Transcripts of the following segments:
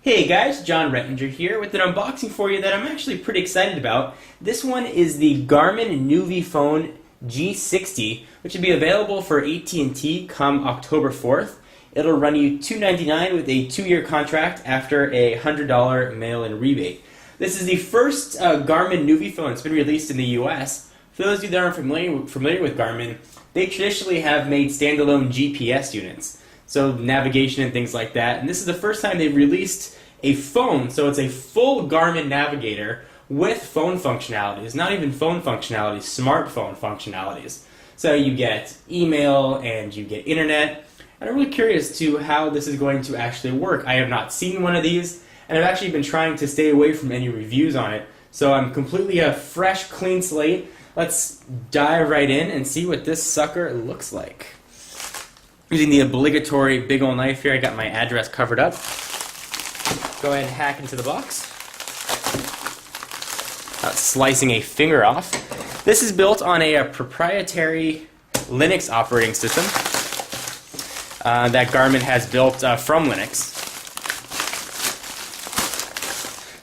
Hey guys, John Rettinger here with an unboxing for you that I'm actually pretty excited about. This one is the Garmin nüvifone G60, which will be available for AT&T come October 4th. It'll run you $299 with a 2-year contract after a $100 mail-in rebate. This is the first Garmin nüvifone that's been released in the US. For those of you that aren't familiar with Garmin, they traditionally have made standalone GPS units, so navigation and things like that. And this is the first time they've released a phone, so it's a full Garmin navigator with phone functionalities. Not even phone functionalities, smartphone functionalities. So you get email and you get internet. And I'm really curious to how this is going to actually work. I have not seen one of these, and I've actually been trying to stay away from any reviews on it. So I'm completely a fresh, clean slate. Let's dive right in and see what this sucker looks like. Using the obligatory big ol' knife here, I got my address covered up. Go ahead and hack into the box. Slicing a finger off. This is built on a proprietary Linux operating system that Garmin has built from Linux.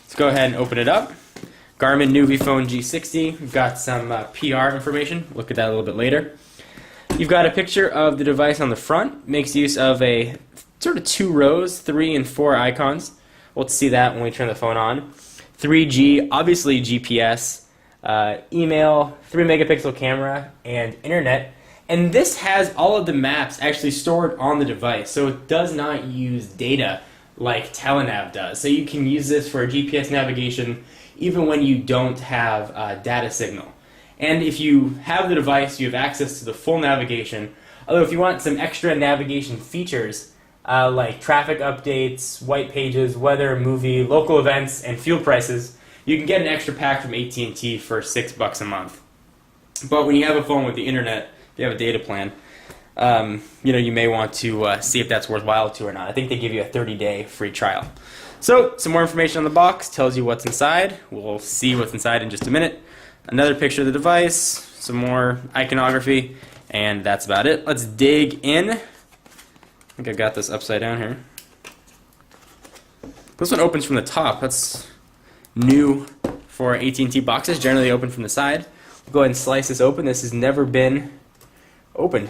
Let's go ahead and open it up. Garmin nüvifone G60. We've got some PR information. Look at that a little bit later. You've got a picture of the device on the front. Makes use of a sort of 2 rows, 3 and 4 icons. We'll see that when we turn the phone on. 3G, obviously GPS, email, 3 megapixel camera, and internet. And this has all of the maps actually stored on the device, so it does not use data like Telenav does. So you can use this for GPS navigation even when you don't have a data signal. And if you have the device, you have access to the full navigation. Although if you want some extra navigation features, like traffic updates, white pages, weather, movie, local events, and fuel prices, you can get an extra pack from AT&T for $6 a month. But when you have a phone with the internet, if you have a data plan, you may want to see if that's worthwhile to or not. I think they give you a 30-day free trial. So, some more information on the box, tells you what's inside. We'll see what's inside in just a minute. Another picture of the device, some more iconography, and that's about it. Let's dig in. I think I've got this upside down here. This one opens from the top. That's new for AT&T boxes. Generally they open from the side. We'll go ahead and slice this open. This has never been opened.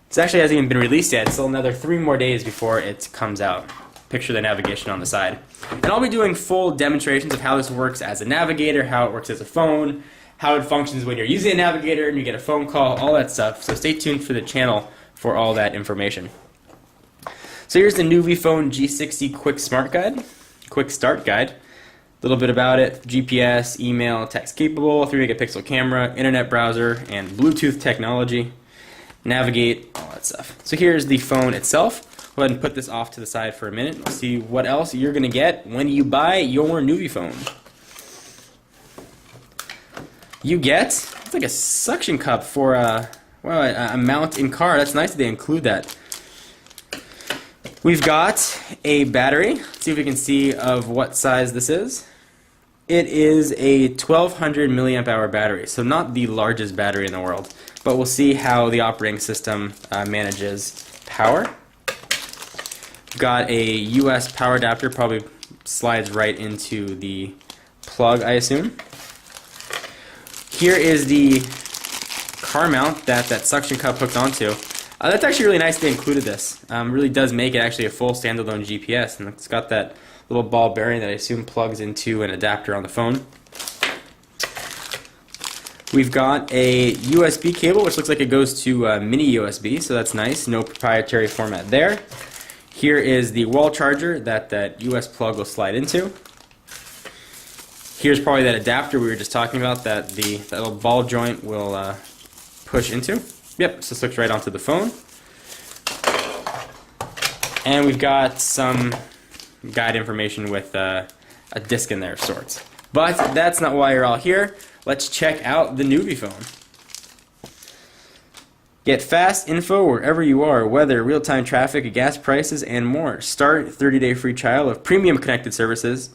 This actually hasn't even been released yet. It's still another 3 more days before it comes out. Picture the navigation on the side. And I'll be doing full demonstrations of how this works as a navigator, how it works as a phone, how it functions when you're using a navigator and you get a phone call, all that stuff. So stay tuned for the channel for all that information. So here's the nüvifone G60 Quick Start Guide. A little bit about it: GPS, email, text capable, 3 megapixel camera, internet browser, and Bluetooth technology. Navigate, all that stuff. So here's the phone itself. Go ahead and put this off to the side for a minute. We'll see what else you're going to get when you buy your nüvifone. You get, it's like a suction cup for a mount in car. That's nice that they include that. We've got a battery. Let's see if we can see of what size this is. It is a 1200 milliamp hour battery, so not the largest battery in the world, but we'll see how the operating system manages power. Got a US power adapter, probably slides right into the plug, I assume. Here is the car mount that suction cup hooked onto. That's actually really nice they included this. Really does make it actually a full standalone GPS, and it's got that little ball bearing that I assume plugs into an adapter on the phone. We've got a USB cable, which looks like it goes to mini USB, so that's nice. No proprietary format there. Here is the wall charger that US plug will slide into. Here's probably that adapter we were just talking about that that little ball joint will push into. Yep, so this hooks right onto the phone. And we've got some guide information with a disc in there of sorts. But that's not why you're all here. Let's check out the nüvifone. Get fast info wherever you are: weather, real-time traffic, gas prices, and more. Start 30-day free trial of premium connected services.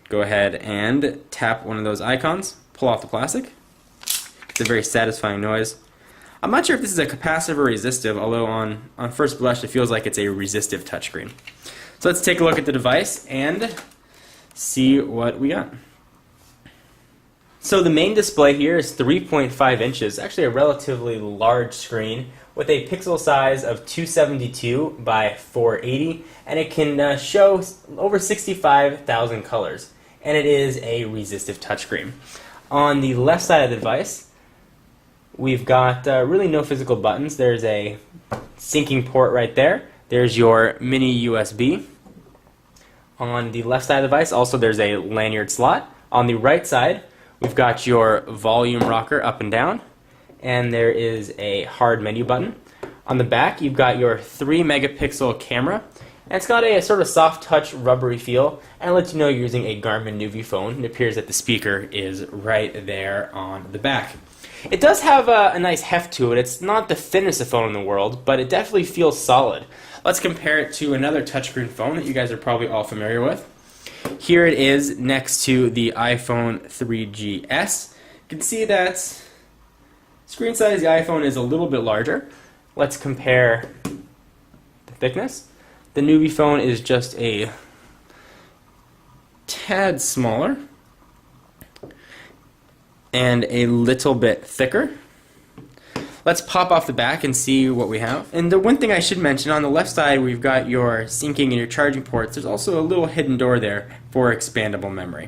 Go ahead and tap one of those icons, pull off the plastic. It's a very satisfying noise. I'm not sure if this is a capacitive or resistive, although on first blush it feels like it's a resistive touchscreen. So let's take a look at the device and see what we got. So the main display here is 3.5 inches, actually a relatively large screen with a pixel size of 272 by 480, and it can show over 65,000 colors, and it is a resistive touchscreen. On the left side of the device, we've got really no physical buttons. There's a syncing port right there. There's your mini USB. On the left side of the device, also there's a lanyard slot. On the right side, we've got your volume rocker up and down, and there is a hard menu button. On the back, you've got your 3-megapixel camera, and it's got a sort of soft touch rubbery feel, and it lets you know you're using a Garmin nüvifone. It appears that the speaker is right there on the back. It does have a nice heft to it. It's not the thinnest of phone in the world, but it definitely feels solid. Let's compare it to another touchscreen phone that you guys are probably all familiar with. Here it is next to the iPhone 3GS. You can see that screen size of the iPhone is a little bit larger. Let's compare the thickness. The nüvifone is just a tad smaller and a little bit thicker. Let's pop off the back and see what we have. And the one thing I should mention, on the left side we've got your syncing and your charging ports. There's also a little hidden door there for expandable memory.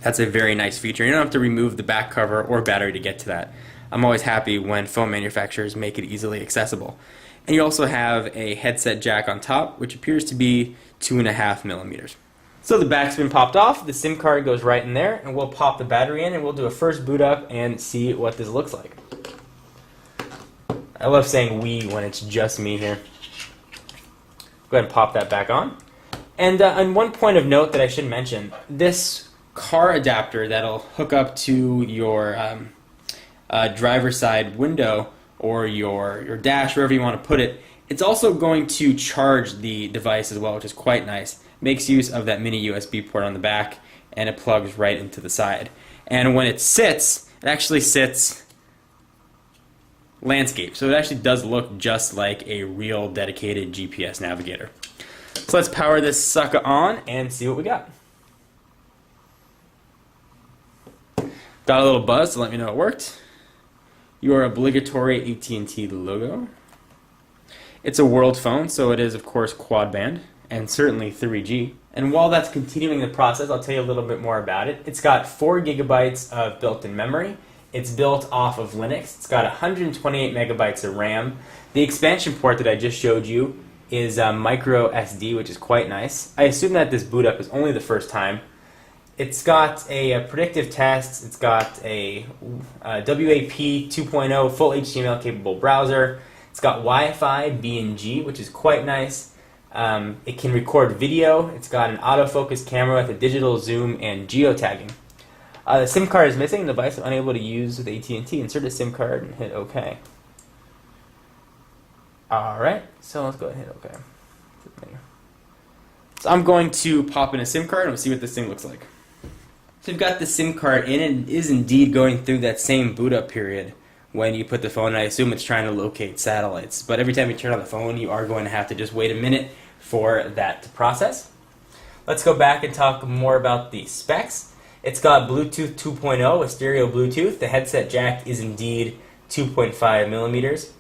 That's a very nice feature. You don't have to remove the back cover or battery to get to that. I'm always happy when phone manufacturers make it easily accessible. And you also have a headset jack on top, which appears to be 2.5 millimeters. So the back's been popped off, the SIM card goes right in there, and we'll pop the battery in and we'll do a first boot up and see what this looks like. I love saying we when it's just me here. Go ahead and pop that back on. And one point of note that I should mention, this car adapter that'll hook up to your driver's side window or your dash, wherever you want to put it, it's also going to charge the device as well, which is quite nice. Makes use of that mini USB port on the back, and it plugs right into the side. And when it sits, it actually sits landscape, so it actually does look just like a real dedicated GPS navigator. So let's power this sucker on and see what we got. Got a little buzz to let me know it worked. Your obligatory AT&T logo. It's a world phone, so it is of course quad band and certainly 3G. And while that's continuing the process, I'll tell you a little bit more about it. It's got 4 gigabytes of built-in memory. It's built off of Linux. It's got 128 megabytes of RAM. The expansion port that I just showed you is micro SD, which is quite nice. I assume that this boot up is only the first time. It's got a predictive test. It's got a WAP 2.0 full HTML capable browser. It's got Wi-Fi BNG, which is quite nice. It can record video. It's got an autofocus camera with a digital zoom and geotagging. The SIM card is missing. The device is unable to use with AT&T. Insert a SIM card and hit OK. Alright, so let's go ahead and hit OK. So I'm going to pop in a SIM card and we'll see what this thing looks like. So you've got the SIM card in, and it is indeed going through that same boot up period when you put the phone in. I assume it's trying to locate satellites. But every time you turn on the phone, you are going to have to just wait a minute for that to process. Let's go back and talk more about the specs. It's got Bluetooth 2.0 with stereo Bluetooth. The headset jack is indeed 2.5 millimeters.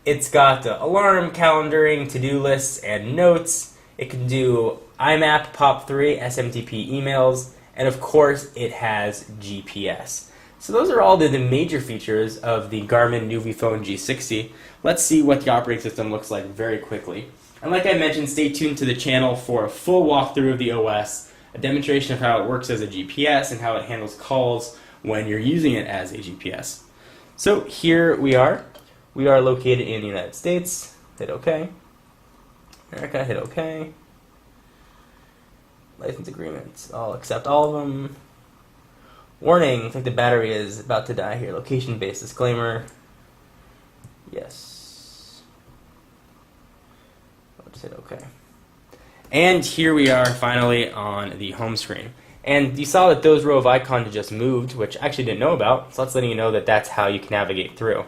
It's got alarm, calendaring, to-do lists, and notes. It can do IMAP, POP3, SMTP emails, and of course it has GPS. So those are all the major features of the Garmin nüvifone G60. Let's see what the operating system looks like very quickly. And like I mentioned, stay tuned to the channel for a full walkthrough of the OS, a demonstration of how it works as a GPS and how it handles calls when you're using it as a GPS. So here we are. We are located in the United States. Hit OK. America, hit OK. License agreements. I'll accept all of them. Warning, I think the battery is about to die here. Location-based disclaimer. Yes. I'll just hit OK. And here we are finally on the home screen. And you saw that those row of icons just moved, which I actually didn't know about, so that's letting you know that that's how you can navigate through.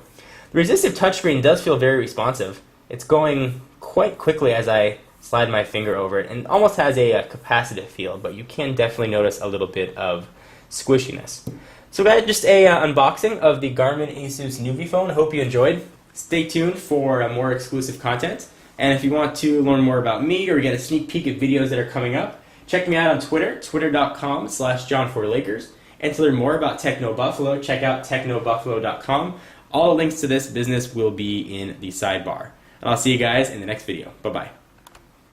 The resistive touchscreen does feel very responsive. It's going quite quickly as I slide my finger over it, and it almost has a capacitive feel, but you can definitely notice a little bit of squishiness. So guys, just a unboxing of the Garmin Asus nüvifone. I hope you enjoyed. Stay tuned for more exclusive content. And if you want to learn more about me or get a sneak peek at videos that are coming up, check me out on Twitter, twitter.com/John4Lakers. And to learn more about Techno Buffalo, check out technobuffalo.com. All the links to this business will be in the sidebar. And I'll see you guys in the next video. Bye-bye.